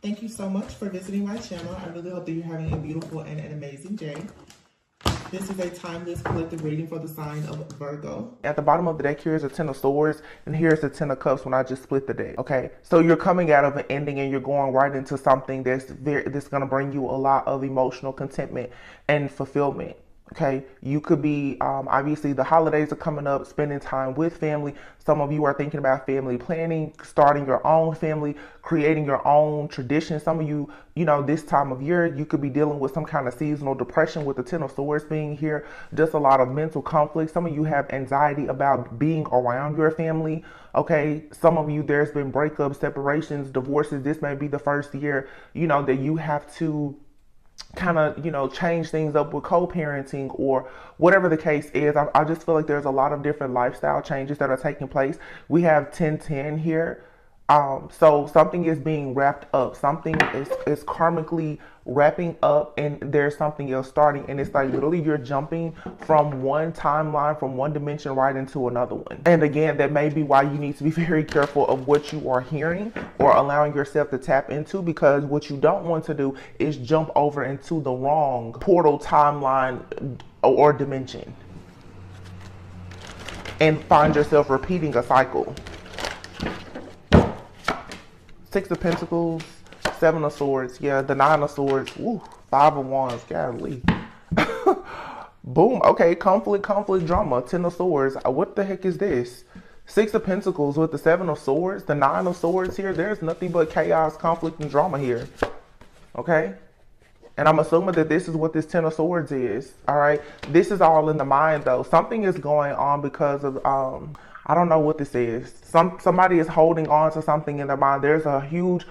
Thank you so much for visiting my channel. I really hope that you're having a beautiful and an amazing day. This is a timeless collective reading for the sign of Virgo. At the bottom of the deck, here's a Ten of Swords, and here's the Ten of Cups when I just split the deck, okay? So you're coming out of an ending and you're going right into something that's going to bring you a lot of emotional contentment and fulfillment. Okay, you could be, obviously the holidays are coming up, spending time with family. Some of you are thinking about family planning, starting your own family, creating your own tradition. Some of you, this time of year, you could be dealing with some kind of seasonal depression with the Ten of Swords being here, just a lot of mental conflict. Some of you have anxiety about being around your family. Okay, some of you, there's been breakups, separations, divorces. This may be the first year, that you have to kind of change things up with co-parenting or whatever the case is. I just feel like there's a lot of different lifestyle changes that are taking place. We have 1010 here. So something is being wrapped up, something is karmically wrapping up, and there's something else starting, and it's like literally you're jumping from one timeline, from one dimension right into another one. And again, that may be why you need to be very careful of what you are hearing or allowing yourself to tap into, because what you don't want to do is jump over into the wrong portal, timeline, or dimension and find yourself repeating a cycle. Six of Pentacles, Seven of Swords, yeah, the Nine of Swords, woo, Five of Wands, golly. Boom, okay, conflict, drama, Ten of Swords, what the heck is this? Six of Pentacles with the Seven of Swords, the Nine of Swords here, there's nothing but chaos, conflict, and drama here, okay? And I'm assuming that this is what this Ten of Swords is, all right? This is all in the mind, though. Something is going on because of, I don't know what this is. Somebody is holding on to something in their mind. There's a huge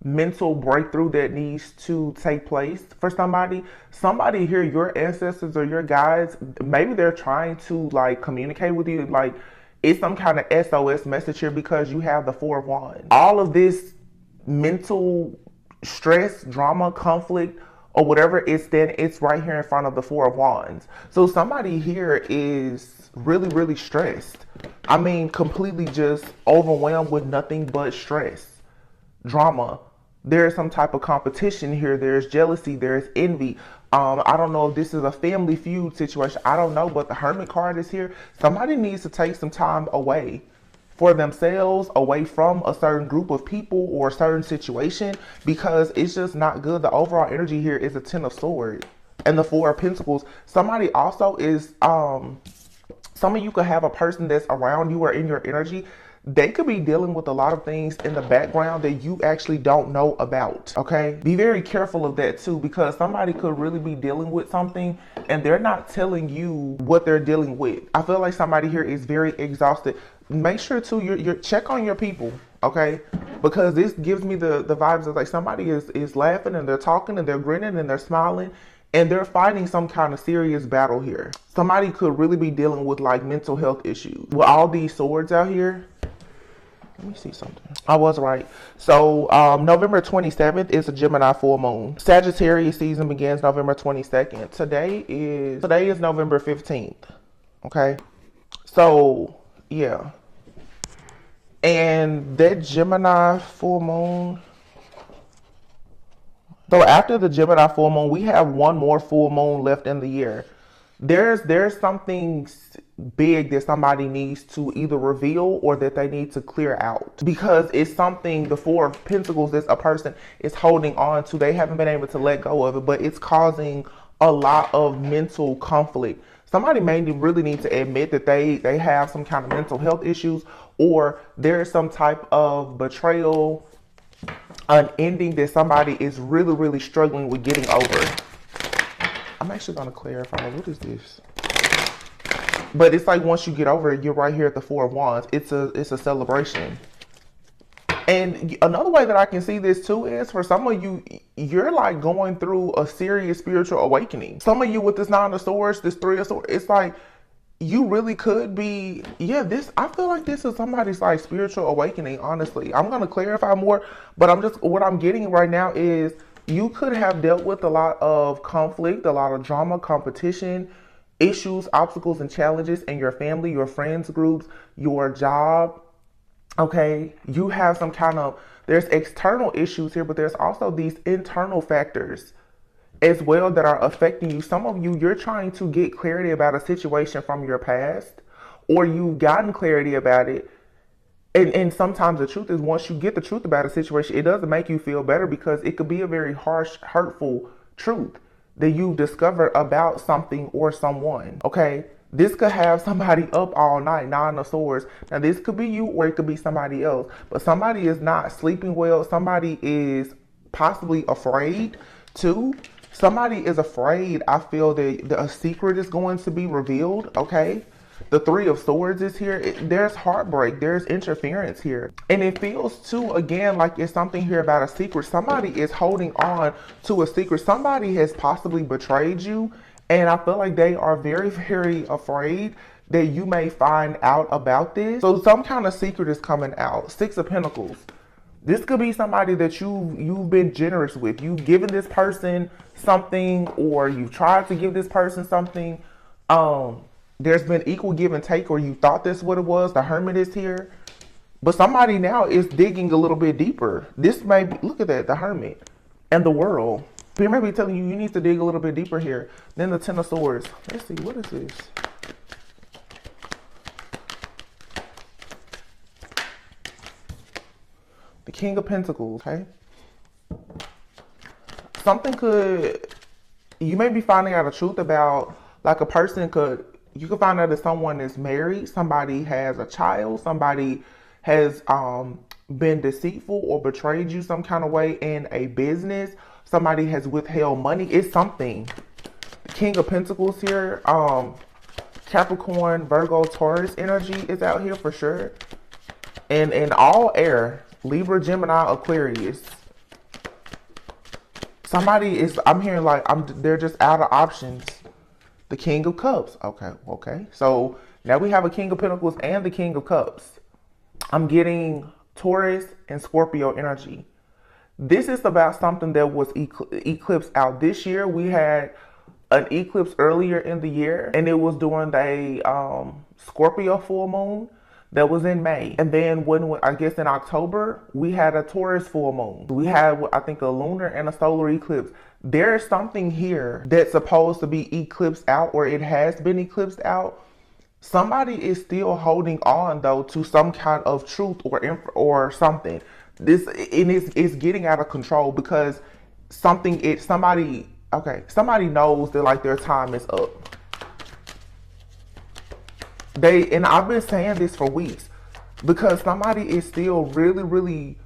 mental breakthrough that needs to take place for somebody. Somebody here, your ancestors or your guides, maybe they're trying to like communicate with you. Like it's some kind of SOS message here because you have the Four of Wands. All of this mental stress, drama, conflict, or whatever it's right here in front of the Four of Wands. So somebody here is really, really stressed. I mean, completely just overwhelmed with nothing but stress, drama. There's some type of competition here. There's jealousy. There's envy. I don't know if this is a family feud situation. I don't know, but the Hermit card is here. Somebody needs to take some time away for themselves, away from a certain group of people or a certain situation, because it's just not good. The overall energy here is a Ten of Swords and the Four of Pentacles. Somebody also is, some of you could have a person that's around you or in your energy. They could be dealing with a lot of things in the background that you actually don't know about, okay? Be very careful of that too, because somebody could really be dealing with something and they're not telling you what they're dealing with. I feel like somebody here is very exhausted. Make sure too, you check on your people, okay? Because this gives me the vibes of like somebody is laughing and they're talking and they're grinning and they're smiling and they're fighting some kind of serious battle here. Somebody could really be dealing with like mental health issues. With all these swords out here, let me see something. I was right. So November 27th is a Gemini full moon. Sagittarius season begins November 22nd. Today is November 15th. Okay. So yeah. And that Gemini full moon. So after the Gemini full moon, we have one more full moon left in the year. There's something big that somebody needs to either reveal or that they need to clear out, because it's something, the Four of Pentacles, that a person is holding on to. They haven't been able to let go of it, but it's causing a lot of mental conflict. Somebody may really need to admit that they have some kind of mental health issues, or there's some type of betrayal, an ending that somebody is really, really struggling with getting over. I'm actually going to clarify. What is this? But it's like once you get over it, you're right here at the Four of Wands. It's a celebration. And another way that I can see this too is for some of you, you're like going through a serious spiritual awakening. Some of you with this Nine of Swords, this Three of Swords, it's like you really could be, I feel like this is somebody's like spiritual awakening, honestly. I'm going to clarify more, but what I'm getting right now is you could have dealt with a lot of conflict, a lot of drama, competition, issues, obstacles, and challenges in your family, your friends groups, your job. Okay, you have some kind of, there's external issues here, but there's also these internal factors as well that are affecting you. Some of you, you're trying to get clarity about a situation from your past, or you've gotten clarity about it. And sometimes the truth is, once you get the truth about a situation, it doesn't make you feel better, because it could be a very harsh, hurtful truth that you've discovered about something or someone. Okay, this could have somebody up all night, Nine of Swords. Now this could be you, or it could be somebody else, but somebody is not sleeping well. Somebody is possibly afraid too. Somebody is afraid. I feel that a secret is going to be revealed. Okay, the Three of Swords is here. There's heartbreak. There's interference here. And it feels too, again, like it's something here about a secret. Somebody is holding on to a secret. Somebody has possibly betrayed you. And I feel like they are very, very afraid that you may find out about this. So some kind of secret is coming out. Six of Pentacles. This could be somebody that you've been generous with. You've given this person something, or you've tried to give this person something. There's been equal give and take, or you thought that's what it was. The Hermit is here. But somebody now is digging a little bit deeper. This may be, look at that, the Hermit and the World. They may be telling you you need to dig a little bit deeper here. Then the Ten of Swords. Let's see, what is this? The King of Pentacles, okay? Something could, you may be finding out a truth about, like a person could, you could find out that someone is married, somebody has a child, somebody has been deceitful or betrayed you some kind of way in a business, somebody has withheld money. It's something. The King of Pentacles here, Capricorn, Virgo, Taurus energy is out here for sure. And in all air, Libra, Gemini, Aquarius. Somebody is, I'm hearing like, they're just out of options. The King of Cups. Okay. So now we have a King of Pentacles and the King of Cups. I'm getting Taurus and Scorpio energy. This is about something that was eclipsed out this year. We had an eclipse earlier in the year, and it was during the Scorpio full moon that was in May. And then when I guess in October, we had a Taurus full moon. We had, I think, a lunar and a solar eclipse. There's something here that's supposed to be eclipsed out, or it has been eclipsed out. Somebody is still holding on though to some kind of truth or something. This, and it's getting out of control, because somebody knows that like their time is up. And I've been saying this for weeks, because somebody is still really, really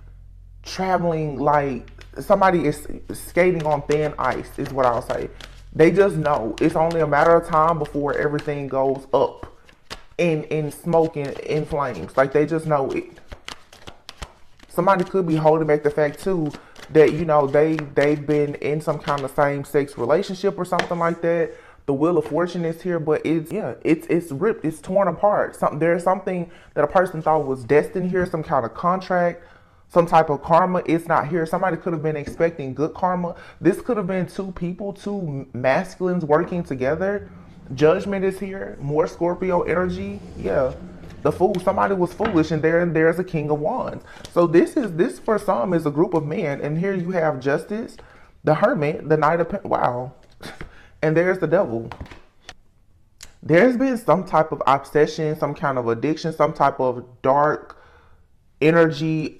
traveling, like somebody is skating on thin ice is what I'll say. They just know it's only a matter of time before everything goes up in smoke and in flames. Like they just know it. Somebody could be holding back the fact too that, you know, they've been in some kind of same-sex relationship or something like that. The Wheel of Fortune is here, but it's ripped, it's torn apart. There's something that a person thought was destined here, some kind of contract, some type of karma. It's not here. Somebody could have been expecting good karma. This could have been two people, two masculines working together. Judgment is here, more Scorpio energy. Yeah. The Fool, somebody was foolish, and there's a King of Wands. So this for some is a group of men, and here you have Justice, the Hermit, the Knight of wow, and there's the Devil. There's been some type of obsession, some kind of addiction, some type of dark energy.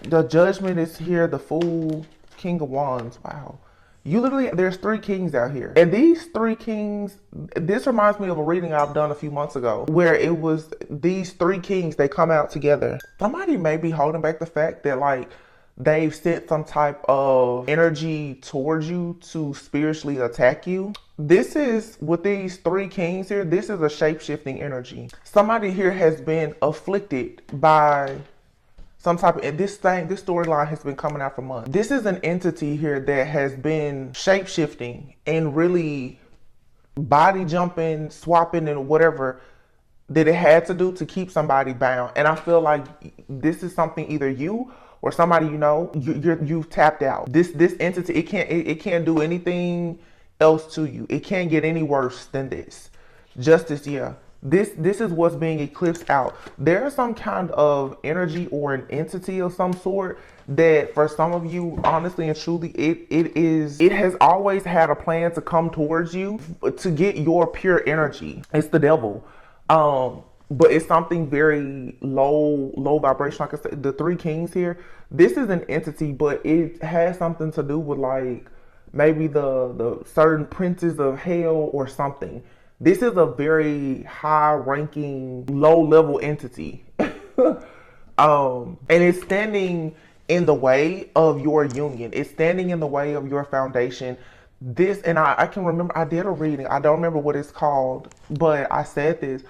The Judgment is here, the Fool, King of Wands. Wow. You literally, there's three kings out here. And these three kings, this reminds me of a reading I've done a few months ago, where it was these three kings, they come out together. Somebody may be holding back the fact that like they've sent some type of energy towards you to spiritually attack you. This is, with these three kings here, this is a shape-shifting energy. Somebody here has been afflicted by some type of, this storyline has been coming out for months. This is an entity here that has been shape-shifting and really body jumping, swapping, and whatever that it had to do to keep somebody bound. And I feel like this is something either you or somebody you know, you've tapped out. This entity, it can't do anything else to you. It can't get any worse than this. Justice, yeah. This is what's being eclipsed out. There's some kind of energy or an entity of some sort that for some of you, honestly and truly, it has always had a plan to come towards you to get your pure energy. It's the devil. But it's something very low vibration. Like I said, the three kings here, this is an entity, but it has something to do with like maybe the certain princes of hell or something. This is a very high ranking, low level entity. And it's standing in the way of your union. It's standing in the way of your foundation. This, and I can remember, I did a reading. I don't remember what it's called, but I said this.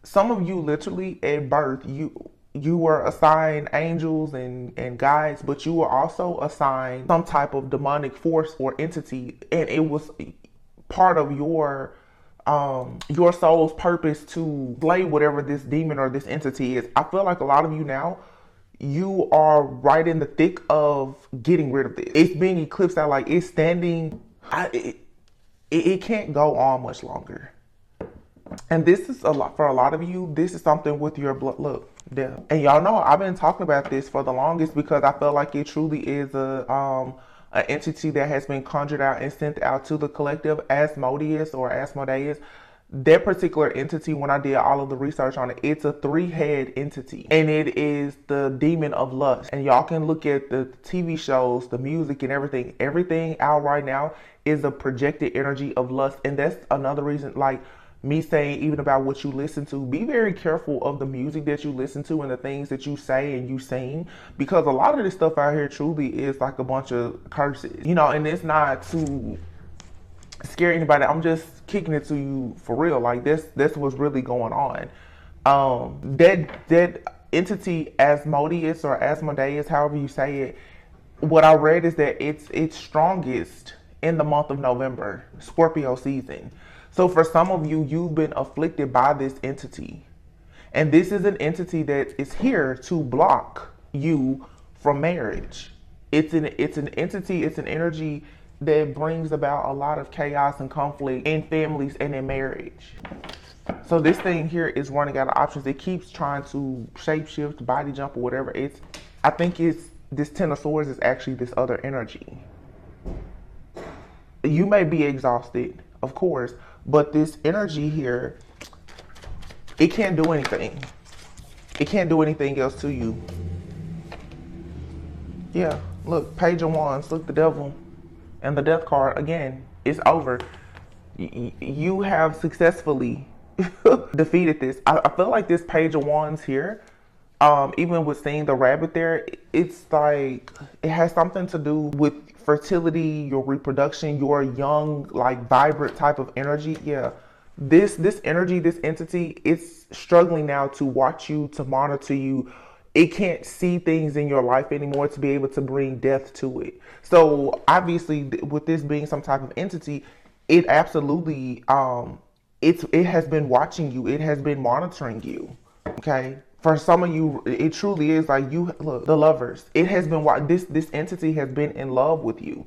Some of you literally at birth, you were assigned angels and guides, but you were also assigned some type of demonic force or entity, and it was part of your soul's purpose to slay whatever this demon or this entity is. I feel like a lot of you now, you are right in the thick of getting rid of this. It's being eclipsed out, like it's standing. It can't go on much longer. And this is a lot for a lot of you. This is something with your blood. Look, death. And y'all know I've been talking about this for the longest because I feel like it truly is an entity that has been conjured out and sent out to the collective. Asmodeus or Asmodeus. That particular entity, when I did all of the research on it, it's a 3-head entity, and it is the demon of lust. And y'all can look at the TV shows, the music, and everything. Everything out right now is a projected energy of lust, and that's another reason, like me saying even about what you listen to, be very careful of the music that you listen to and the things that you say and you sing, because a lot of this stuff out here truly is like a bunch of curses, you know. And it's not to scare anybody. I'm just kicking it to you for real. Like that's what's really going on. That entity Asmodeus or Asmodeus, however you say it, what I read is that it's strongest in the month of November, Scorpio season. So for some of you, you've been afflicted by this entity. And this is an entity that is here to block you from marriage. It's an entity, it's an energy that brings about a lot of chaos and conflict in families and in marriage. So this thing here is running out of options. It keeps trying to shapeshift, body jump, or whatever. I think this Ten of Swords is actually this other energy. You may be exhausted, of course, but this energy here, it can't do anything. It can't do anything else to you. Yeah, look, Page of Wands, look, the Devil. And the Death card, again, it's over. You have successfully defeated this. I feel like this Page of Wands here, even with seeing the rabbit there, it's like, it has something to do with fertility, your reproduction, your young, like vibrant type of energy. Yeah, this energy, this entity, it's struggling now to watch you, to monitor you. It can't see things in your life anymore to be able to bring death to it. So obviously, with this being some type of entity, it absolutely it has been watching you. It has been monitoring you. Okay. For some of you, it truly is like, you look, the Lovers. It has been this entity has been in love with you.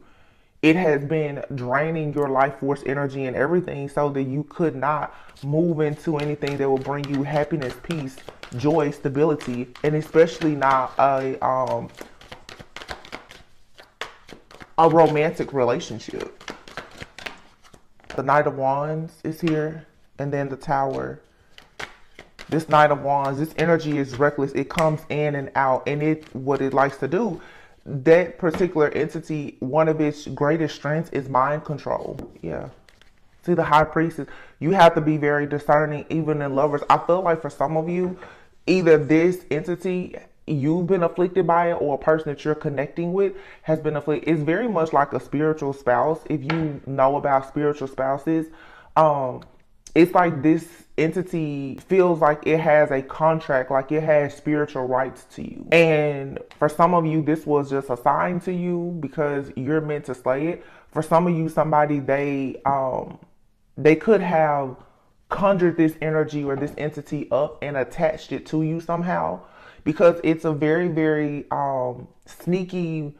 It has been draining your life force energy and everything so that you could not move into anything that will bring you happiness, peace, joy, stability, and especially not a romantic relationship. The Knight of Wands is here, and then the Tower. This Knight of Wands, this energy is reckless. It comes in and out, and what it likes to do, that particular entity, one of its greatest strengths is mind control. Yeah. See, the High Priestess, you have to be very discerning, even in Lovers. I feel like for some of you, either this entity, you've been afflicted by it, or a person that you're connecting with has been afflicted. It's very much like a spiritual spouse. If you know about spiritual spouses, it's like this entity feels like it has a contract, like it has spiritual rights to you. And for some of you, this was just assigned to you because you're meant to slay it. For some of you, somebody, they could have conjured this energy or this entity up and attached it to you somehow, because it's a very, very sneaky,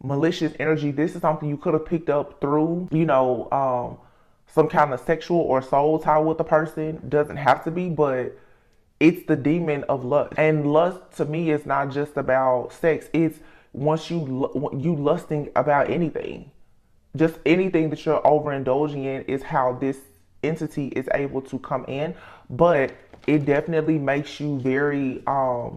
malicious energy. This is something you could have picked up through, you know, some kind of sexual or soul tie with the person. Doesn't have to be, but it's the demon of lust. And lust to me is not just about sex. It's once you lusting about anything, just anything that you're overindulging in is how this entity is able to come in. But it definitely makes you very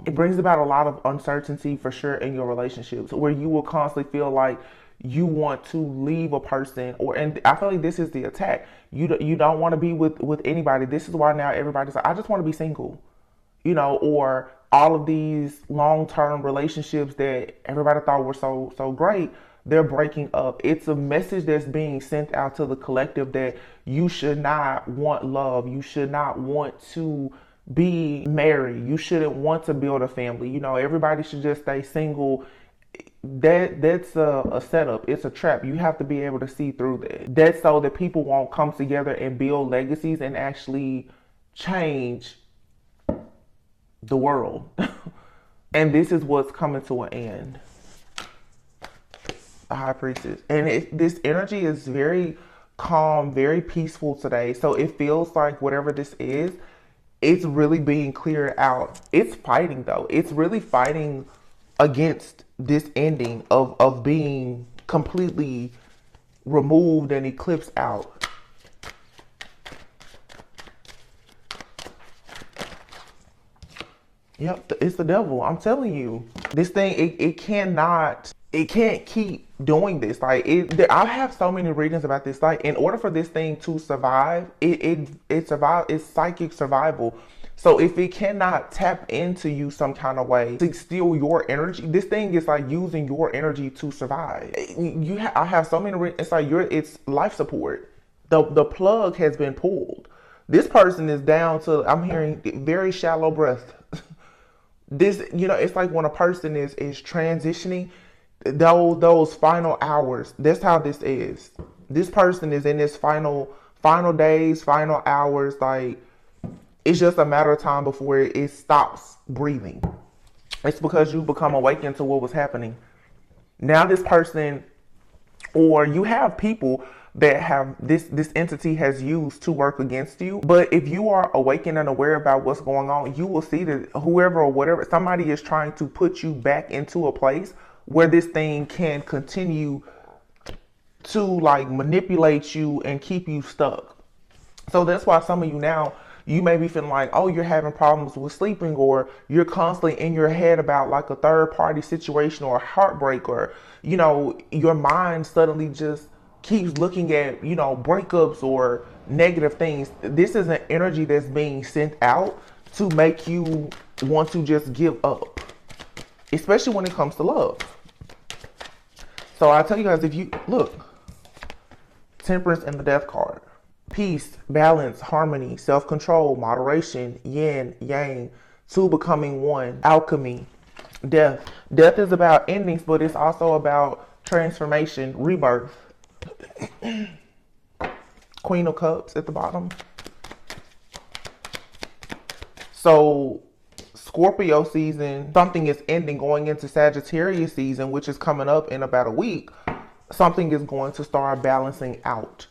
it brings about a lot of uncertainty for sure in your relationships, where you will constantly feel like you want to leave a person, or, and I feel like this is the attack. You don't want to be with anybody. This is why now everybody's like, I just want to be single, you know, or all of these long-term relationships that everybody thought were so great, they're breaking up. It's a message that's being sent out to the collective that you should not want love. You should not want to be married. You shouldn't want to build a family. You know, everybody should just stay single. That's a setup. It's a trap. You have to be able to see through that. That's so that people won't come together and build legacies and actually change the world. And this is what's coming to an end. The High Priestess. And this energy is very calm, very peaceful today. So it feels like whatever this is, it's really being cleared out. It's fighting though. It's really fighting against this ending of being completely removed and eclipsed out. Yep, it's the devil. I'm telling you, this thing, it can't keep doing this. Like I have so many readings about this. Like in order for this thing to survive, it's psychic survival. So if it cannot tap into you some kind of way to steal your energy, this thing is like using your energy to survive. I have so many. It's like it's life support. The plug has been pulled. This person is down to, I'm hearing, very shallow breath. This, you know, it's like when a person is transitioning, those final hours. That's how this is. This person is in this final days, final hours. Like, it's just a matter of time before it stops breathing. It's because you become awakened to what was happening. Now this person, or you have people that have this entity has used to work against you. But if you are awakened and aware about what's going on, you will see that whoever or whatever, somebody is trying to put you back into a place where this thing can continue to like manipulate you and keep you stuck. So that's why some of you now, you may be feeling like, oh, you're having problems with sleeping, or you're constantly in your head about like a third party situation or heartbreak, or, you know, your mind suddenly just keeps looking at, you know, breakups or negative things. This is an energy that's being sent out to make you want to just give up, especially when it comes to love. So I tell you guys, if you look, Temperance and the Death card. Peace, balance, harmony, self-control, moderation, yin, yang, two becoming one, alchemy, death. Death is about endings, but it's also about transformation, rebirth. Queen of Cups at the bottom. So Scorpio season, something is ending, going into Sagittarius season, which is coming up in about a week. Something is going to start balancing out.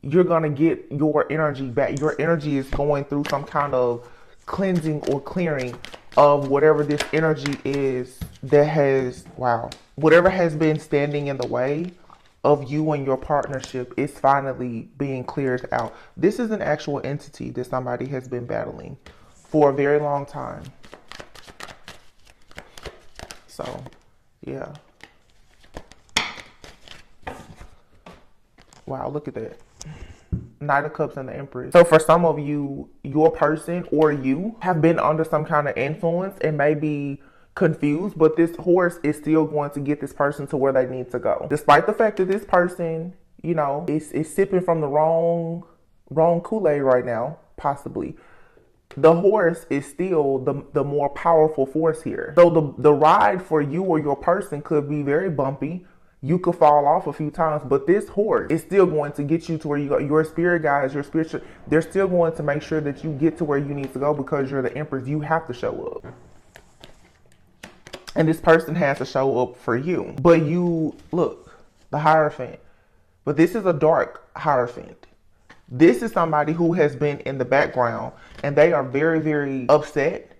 You're going to get your energy back. Your energy is going through some kind of cleansing or clearing of whatever this energy is that has, whatever has been standing in the way of you and your partnership is finally being cleared out. This is an actual entity that somebody has been battling for a very long time. So, yeah. Wow, look at that. Knight of Cups and the Empress. So for some of you, your person or you have been under some kind of influence and may be confused, but this horse is still going to get this person to where they need to go. Despite the fact that this person, you know, is sipping from the wrong Kool-Aid right now, possibly. The horse is still the more powerful force here. So the ride for you or your person could be very bumpy. You could fall off a few times, but this horse is still going to get you to where you go. Your spirit guides, your spiritual, they're still going to make sure that you get to where you need to go, because you're the Empress. You have to show up. And this person has to show up for you. But you, look, the Hierophant. But this is a dark Hierophant. This is somebody who has been in the background and they are very, very upset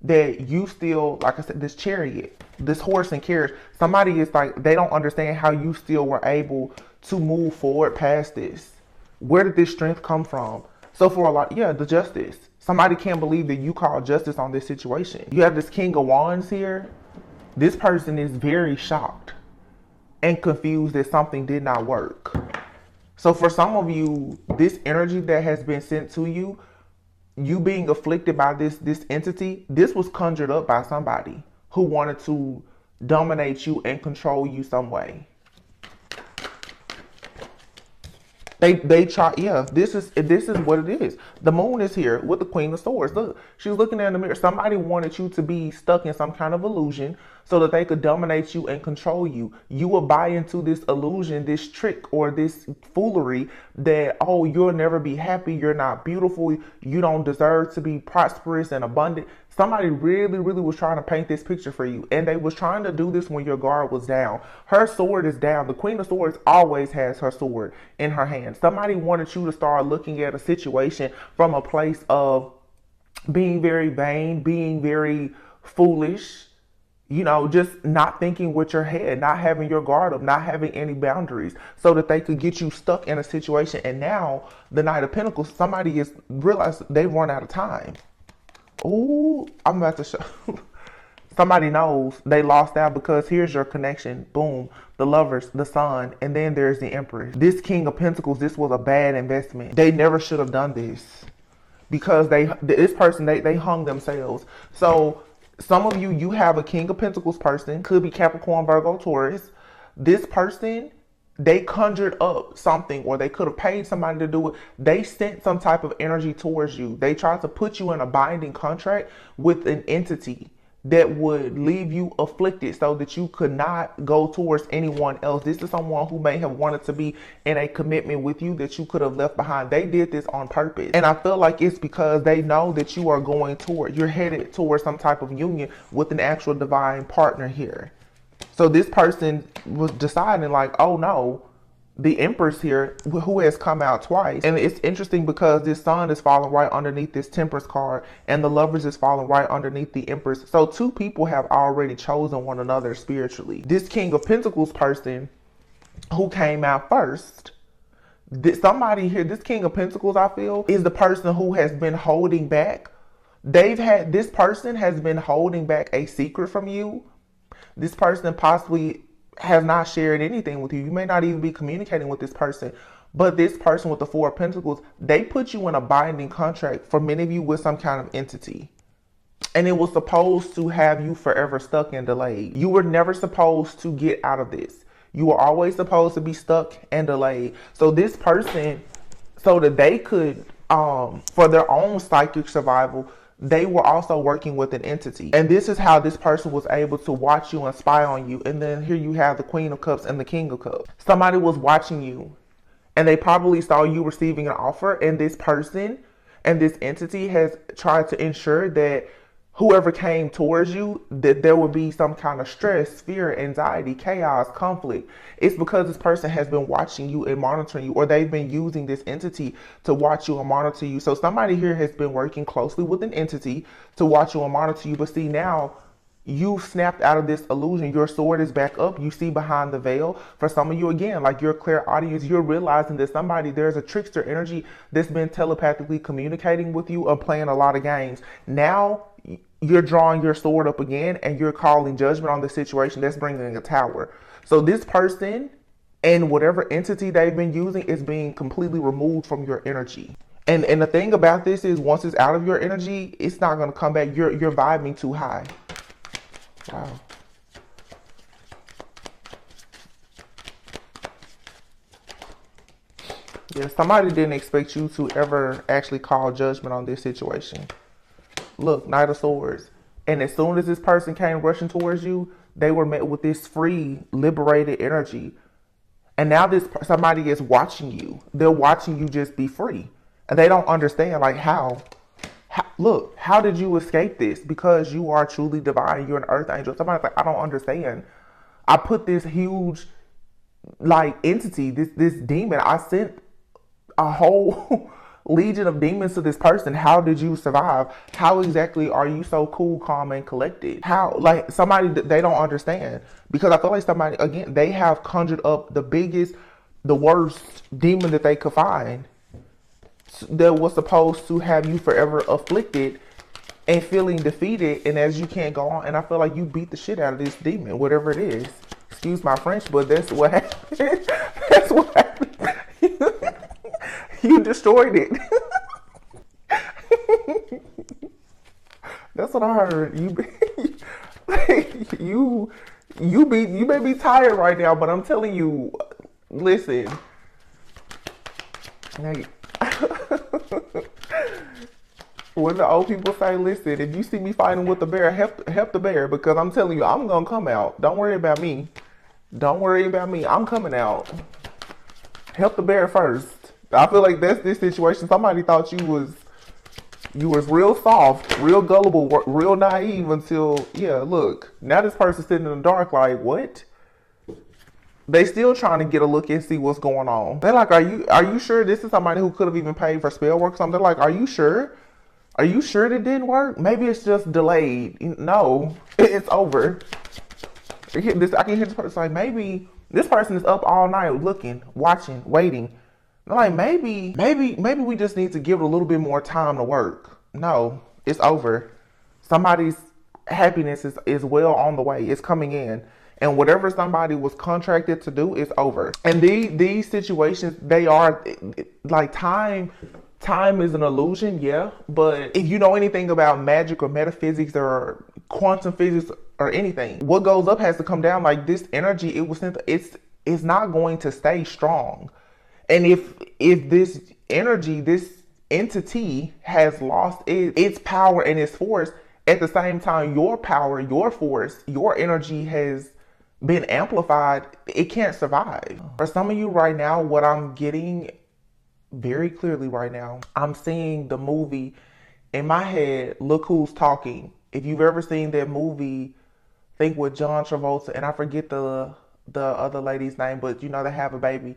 that you still, like I said, this chariot, this horse and carriage, somebody is like, they don't understand how you still were able to move forward past this. Where did this strength come from? So for a lot, yeah, the justice. Somebody can't believe that you called justice on this situation. You have this King of Wands here. This person is very shocked and confused that something did not work. So for some of you, this energy that has been sent to you, you being afflicted by this entity, this was conjured up by somebody who wanted to dominate you and control you some way. They try, yeah, this is what it is. The moon is here with the Queen of Swords. Look, she's looking in the mirror. Somebody wanted you to be stuck in some kind of illusion so that they could dominate you and control you. You will buy into this illusion, this trick, or this foolery that, oh, you'll never be happy, you're not beautiful, you don't deserve to be prosperous and abundant. Somebody really, really was trying to paint this picture for you. And they was trying to do this when your guard was down. Her sword is down. The Queen of Swords always has her sword in her hand. Somebody wanted you to start looking at a situation from a place of being very vain, being very foolish, you know, just not thinking with your head, not having your guard up, not having any boundaries so that they could get you stuck in a situation. And now the Knight of Pentacles, somebody is realized they've run out of time. Oh, I'm about to show. Somebody knows they lost out because here's your connection. Boom. The Lovers, the Sun, and then there's the Empress. This King of Pentacles, this was a bad investment. They never should have done this because this person, they hung themselves. So some of you, you have a King of Pentacles person, could be Capricorn, Virgo, Taurus. This person, they conjured up something, or they could have paid somebody to do it. They sent some type of energy towards you. They tried to put you in a binding contract with an entity that would leave you afflicted so that you could not go towards anyone else. This is someone who may have wanted to be in a commitment with you that you could have left behind. They did this on purpose. And I feel like it's because they know that you are going toward, you're headed towards some type of union with an actual divine partner here. So this person was deciding like, oh no, the Empress here, who has come out twice. And it's interesting because this Sun is falling right underneath this Temperance card, and the Lovers is falling right underneath the Empress. So two people have already chosen one another spiritually. This King of Pentacles person who came out first, somebody here, this King of Pentacles, I feel, is the person who has been holding back. This person has been holding back a secret from you. This person possibly has not shared anything with you. You may not even be communicating with this person. But this person with the Four of Pentacles, they put you in a binding contract, for many of you, with some kind of entity. And it was supposed to have you forever stuck and delayed. You were never supposed to get out of this. You were always supposed to be stuck and delayed. So this person, so that they could, for their own psychic survival, they were also working with an entity. And this is how this person was able to watch you and spy on you. And then here you have the Queen of Cups and the King of Cups. Somebody was watching you and they probably saw you receiving an offer, and this person and this entity has tried to ensure that whoever came towards you, that there would be some kind of stress, fear, anxiety, chaos, conflict. It's because this person has been watching you and monitoring you, or they've been using this entity to watch you and monitor you. So somebody here has been working closely with an entity to watch you and monitor you. But see, now you've snapped out of this illusion. Your sword is back up. You see behind the veil. For some of you, again, like your clairaudience, you're realizing that there's a trickster energy that's been telepathically communicating with you or playing a lot of games. Now you're drawing your sword up again and you're calling judgment on the situation. That's bringing a tower. So this person and whatever entity they've been using is being completely removed from your energy. And the thing about this is, once it's out of your energy, it's not going to come back. You're vibing too high. Wow. Yeah, somebody didn't expect you to ever actually call judgment on this situation. Look, Knight of Swords. And as soon as this person came rushing towards you, they were met with this free, liberated energy. And now somebody is watching you. They're watching you just be free. And they don't understand, like, how look, how did you escape this? Because you are truly divine. You're an earth angel. Somebody's like, I don't understand. I put this huge, like, entity, this demon, I sent a whole legion of demons to this person. How did you survive? How exactly are you so cool, calm, and collected? How, like, somebody that they don't understand, because I feel like somebody, again, they have conjured up the biggest, the worst demon that they could find that was supposed to have you forever afflicted and feeling defeated, and as you can't go on. And I feel like you beat the shit out of this demon, whatever it is. Excuse my French, but that's what happened. That's what happened. You destroyed it. That's what I heard. You may be tired right now, but I'm telling you, listen. Hey. When the old people say, listen, if you see me fighting with the bear, help the bear, because I'm telling you, I'm gonna come out. Don't worry about me. Don't worry about me. I'm coming out. Help the bear first. I feel like that's this situation. Somebody thought you was real soft, real gullible, real naive until, yeah, look. Now this person's sitting in the dark like, what? They still trying to get a look and see what's going on. They're like, are you sure this is somebody who could have even paid for spell work or something? They're like, are you sure? Are you sure it didn't work? Maybe it's just delayed. No, it's over. I can hear this person like, maybe this person is up all night looking, watching, waiting. I'm like, maybe we just need to give it a little bit more time to work. No, it's over. Somebody's happiness is well on the way. It's coming in. And whatever somebody was contracted to do is over. And these situations, they are like time is an illusion, yeah. But if you know anything about magic or metaphysics or quantum physics or anything, what goes up has to come down. Like this energy, it's not going to stay strong. And if this energy, this entity has lost its power and its force, at the same time, your power, your force, your energy has been amplified, it can't survive. For some of you right now, what I'm getting very clearly right now, I'm seeing the movie in my head, Look Who's Talking. If you've ever seen that movie, I think with John Travolta, and I forget the other lady's name, but you know, they have a baby.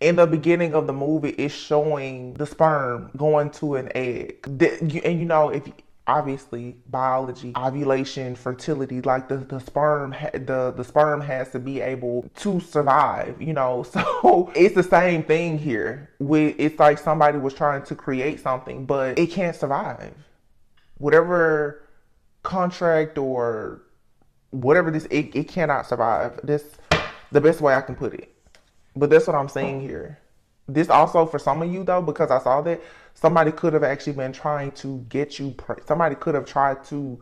In the beginning of the movie, it's showing the sperm going to an egg. And you know, if obviously biology, ovulation, fertility, like the sperm has to be able to survive, you know. So it's the same thing here. It's like somebody was trying to create something, but it can't survive. Whatever contract or whatever it cannot survive. That's the best way I can put it. But that's what I'm saying here. This also for some of you though, because I saw that somebody could have actually been trying to get you, somebody could have tried to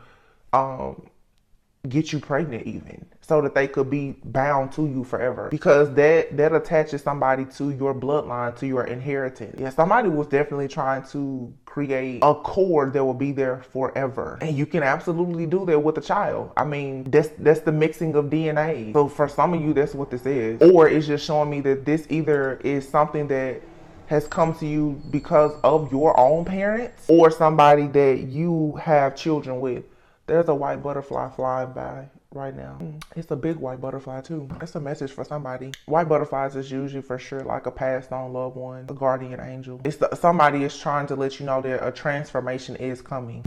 get you pregnant even, so that they could be bound to you forever, because that attaches somebody to your bloodline, to your inheritance. Yeah, somebody was definitely trying to create a cord that will be there forever, and you can absolutely do that with a child. I mean, that's the mixing of DNA. So for some of you, that's what this is. Or it's just showing me that this either is something that has come to you because of your own parents, or somebody that you have children with. There's a white butterfly flying by right now. It's a big white butterfly too. That's a message for somebody. White butterflies is usually for sure like a passed on loved one, a guardian angel. Somebody is trying to let you know that a transformation is coming.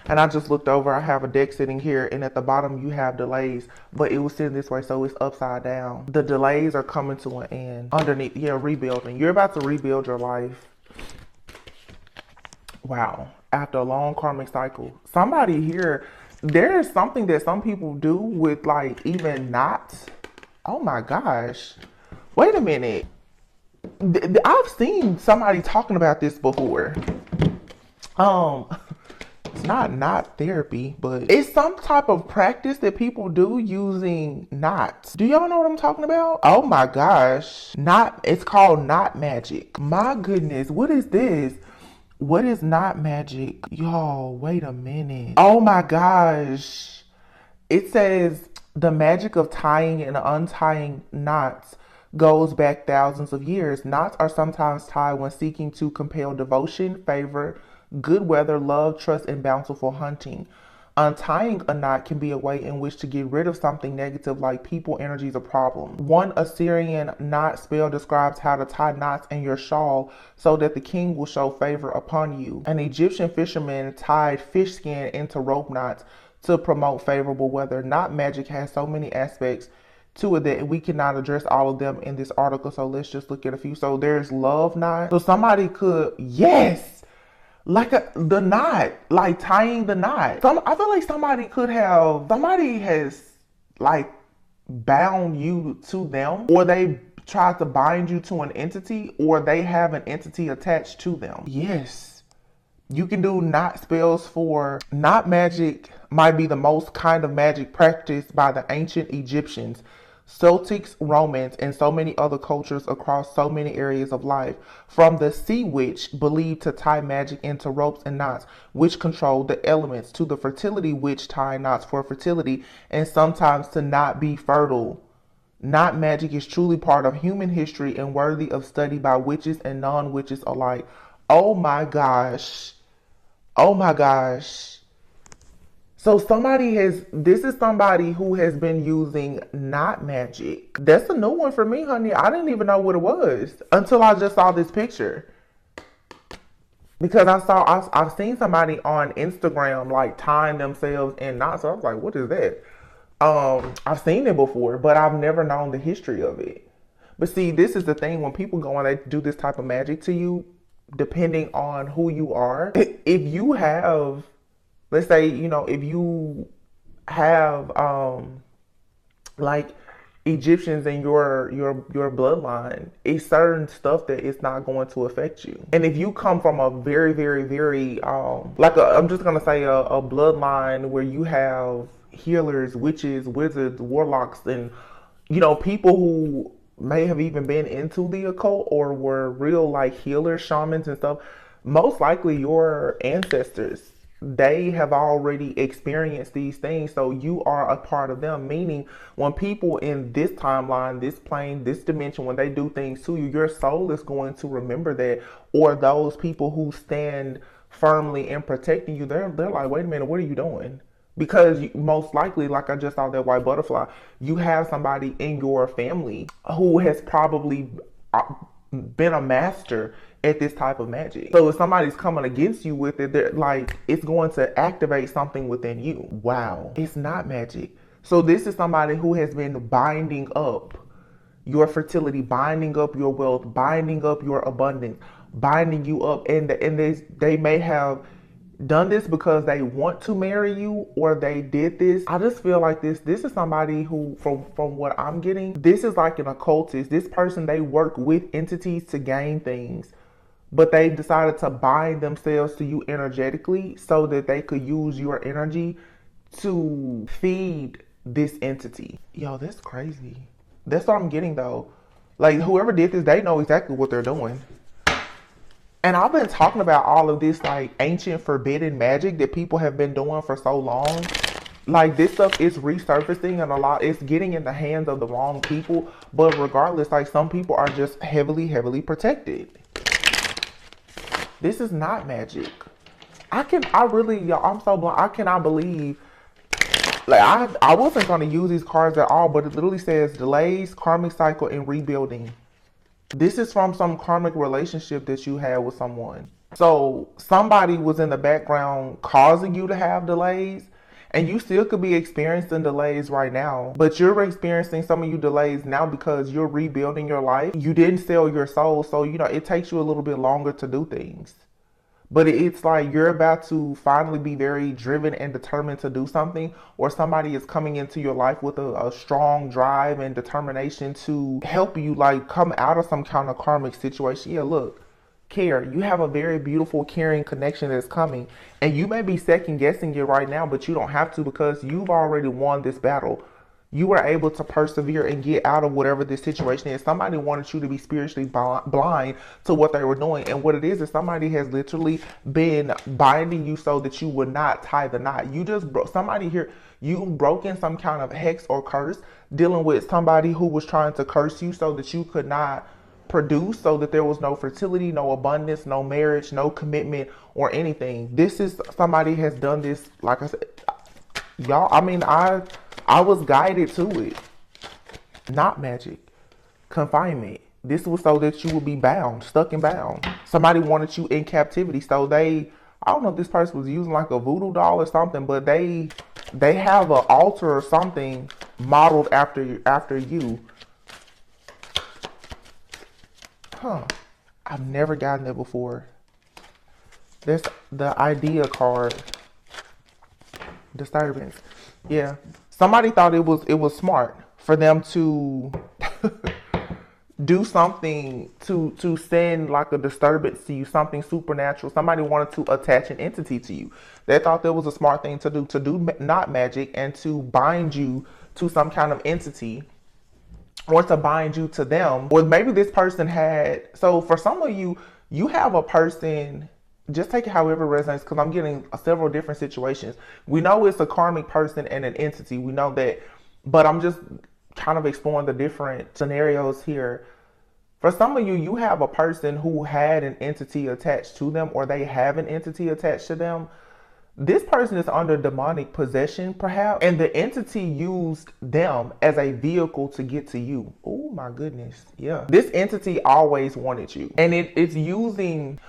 And I just looked over, I have a deck sitting here, and at the bottom you have delays, but it was sitting this way, so it's upside down. The delays are coming to an end. Underneath, yeah, rebuilding. You're about to rebuild your life. Wow. After a long karmic cycle. Somebody here, there is something that some people do with like even knots. Oh my gosh. Wait a minute. I've seen somebody talking about this before. It's not knot therapy, but it's some type of practice that people do using knots. Do y'all know what I'm talking about? Oh my gosh. It's called knot magic. My goodness, what is this? What is knot magic? Y'all, wait a minute. Oh my gosh. It says the magic of tying and untying knots goes back thousands of years. Knots are sometimes tied when seeking to compel devotion, favor, good weather, love, trust, and bountiful hunting. Untying a knot can be a way in which to get rid of something negative like people, energies, or problems. One Assyrian knot spell describes how to tie knots in your shawl so that the king will show favor upon you. An Egyptian fisherman tied fish skin into rope knots to promote favorable weather. Knot magic has so many aspects to it that we cannot address all of them in this article, so let's just look at a few. So there's love knot. So somebody could, yes, like the knot, like tying the knot. I feel like somebody has like bound you to them, or they tried to bind you to an entity, or they have an entity attached to them. Yes. You can do knot spells for knot magic. Might be the most kind of magic practiced by the ancient Egyptians, Celtics, Romans, and so many other cultures across so many areas of life. From the sea witch, believed to tie magic into ropes and knots, which control the elements, to the fertility witch tying knots for fertility and sometimes to not be fertile. Knot magic is truly part of human history and worthy of study by witches and non-witches alike. Oh my gosh. Oh my gosh. So this is somebody who has been using knot magic. That's a new one for me, honey. I didn't even know what it was until I just saw this picture. Because I've seen somebody on Instagram like tying themselves in knots. So I was like, what is that? I've seen it before, but I've never known the history of it. But see, this is the thing, when people go and they do this type of magic to you, depending on who you are, if you have, let's say, if you have like Egyptians in your bloodline, it's certain stuff that it's not going to affect you. And if you come from a very, very, very I'm just gonna say a bloodline where you have healers, witches, wizards, warlocks, and people who may have even been into the occult or were real like healers, shamans and stuff, most likely your ancestors, they have already experienced these things, so you are a part of them. Meaning, when people in this timeline, this plane, this dimension, when they do things to you, your soul is going to remember that. Or those people who stand firmly in protecting you, they're like, wait a minute, what are you doing? Because most likely, like I just saw that white butterfly, you have somebody in your family who has probably been a master at this type of magic. So if somebody's coming against you with it, they're like, it's going to activate something within you. Wow. It's not magic. So this is somebody who has been binding up your fertility, binding up your wealth, binding up your abundance, binding you up. And they may have done this because they want to marry you, or they did this. I just feel like this is somebody who, from what I'm getting, this is like an occultist. This person, they work with entities to gain things, but they decided to bind themselves to you energetically so that they could use your energy to feed this entity. Yo, that's crazy. That's what I'm getting though. Like, whoever did this, they know exactly what they're doing. And I've been talking about all of this like ancient forbidden magic that people have been doing for so long. Like, this stuff is resurfacing, and it's getting in the hands of the wrong people. But regardless, like, some people are just heavily, heavily protected. This is not magic. I'm so blind. I cannot believe, like, I wasn't going to use these cards at all, but it literally says delays, karmic cycle, and rebuilding. This is from some karmic relationship that you had with someone. So somebody was in the background causing you to have delays, and you still could be experiencing delays right now, but you're experiencing some of you delays now because you're rebuilding your life. You didn't sell your soul, so it takes you a little bit longer to do things. But it's like you're about to finally be very driven and determined to do something, or somebody is coming into your life with a strong drive and determination to help you like come out of some kind of karmic situation. Yeah, look, care. You have a very beautiful, caring connection that's coming, and you may be second guessing it right now, but you don't have to, because you've already won this battle. You were able to persevere and get out of whatever this situation is. Somebody wanted you to be spiritually blind to what they were doing. And what it is somebody has literally been binding you so that you would not tie the knot. You just somebody here, you broken some kind of hex or curse, dealing with somebody who was trying to curse you so that you could not produce, so that there was no fertility, no abundance, no marriage, no commitment or anything. This is somebody has done this, like I said, Y'all, I mean, I was guided to it. Not magic. Confinement. This was so that you would be bound, stuck and bound. Somebody wanted you in captivity. So I don't know if this person was using like a voodoo doll or something, but they have an altar or something modeled after you. Huh. I've never gotten it before. That's the idea card. Disturbance. Yeah. Somebody thought it was smart for them to do something to send like a disturbance to you, something supernatural. Somebody wanted to attach an entity to you. They thought that was a smart thing to do not magic, and to bind you to some kind of entity, or to bind you to them. Or maybe this person had, so for some of you, you have a person, just take it however it resonates, because I'm getting several different situations. We know it's a karmic person and an entity. We know that, but I'm just kind of exploring the different scenarios here. For some of you, you have a person who had an entity attached to them, or they have an entity attached to them. This person is under demonic possession, perhaps, and the entity used them as a vehicle to get to you. Oh my goodness. Yeah. This entity always wanted you, and it's using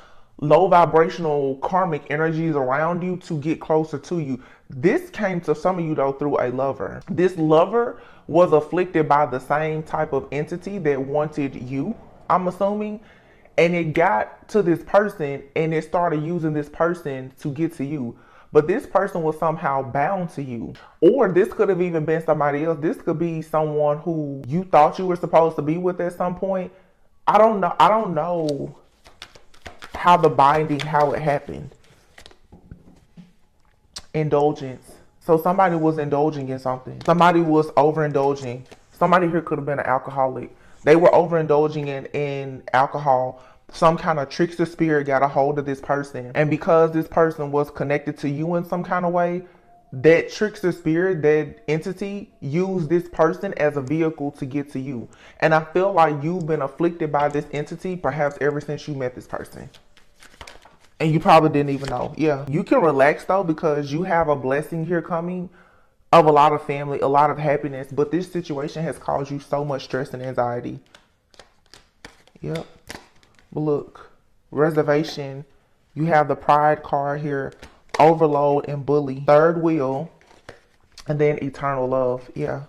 low vibrational karmic energies around you to get closer to you. This came to some of you though through a lover. This lover was afflicted by the same type of entity that wanted you, I'm assuming, and it got to this person and it started using this person to get to you. But this person was somehow bound to you. Or this could have even been somebody else. This could be someone who you thought you were supposed to be with at some point. I don't know how the binding, how it happened. Indulgence. So somebody was indulging in something. Somebody was overindulging. Somebody here could have been an alcoholic. They were overindulging in alcohol. Some kind of trickster spirit got a hold of this person. And because this person was connected to you in some kind of way, that trickster spirit, that entity, used this person as a vehicle to get to you. And I feel like you've been afflicted by this entity perhaps ever since you met this person. And you probably didn't even know. Yeah. You can relax though, because you have a blessing here coming of a lot of family, a lot of happiness. But this situation has caused you so much stress and anxiety. Yep. But look, reservation. You have the pride card here. Overload and bully. Third wheel. And then eternal love. Yeah.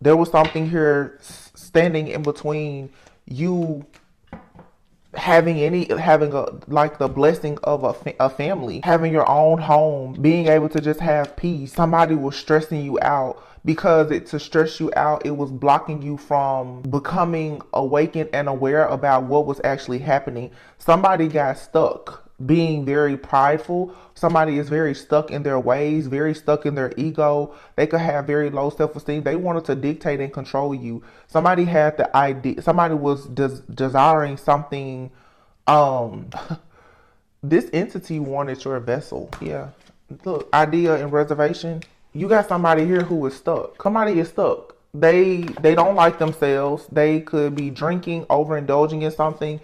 There was something here standing in between you having like the blessing of a family, having your own home, being able to just have peace. Somebody was stressing you out, because to stress you out, it was blocking you from becoming awakened and aware about what was actually happening. Somebody got stuck being very prideful. Somebody is very stuck in their ways, very stuck in their ego. They could have very low self-esteem. They wanted to dictate and control you. Somebody had the idea. Somebody was desiring something. This entity wanted your vessel. Yeah. Look, idea and reservation. You got somebody here who is stuck. Somebody is stuck. They don't like themselves. They could be drinking, overindulging in something.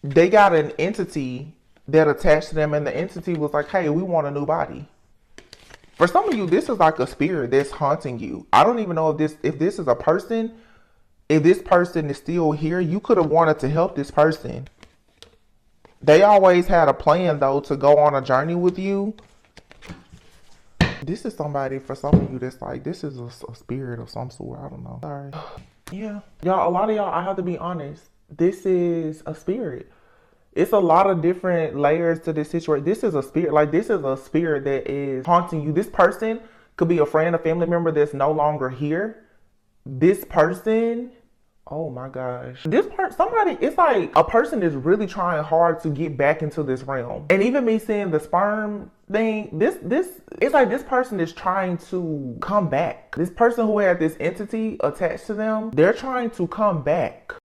They got an entity that attached to them, and the entity was like, hey, we want a new body. For some of you, this is like a spirit that's haunting you. I don't even know if this is a person. If this person is still here, you could have wanted to help this person. They always had a plan though to go on a journey with you. This is somebody, for some of you, that's like, this is a spirit of some sort. I don't know. Sorry. Yeah. Y'all, a lot of y'all, I have to be honest, this is a spirit. It's a lot of different layers to this situation. This is a spirit. Like, this is a spirit that is haunting you. This person could be a friend, a family member that's no longer here. This person, oh my gosh. Somebody, it's like a person is really trying hard to get back into this realm. And even me seeing the sperm thing, it's like this person is trying to come back. This person who had this entity attached to them, they're trying to come back.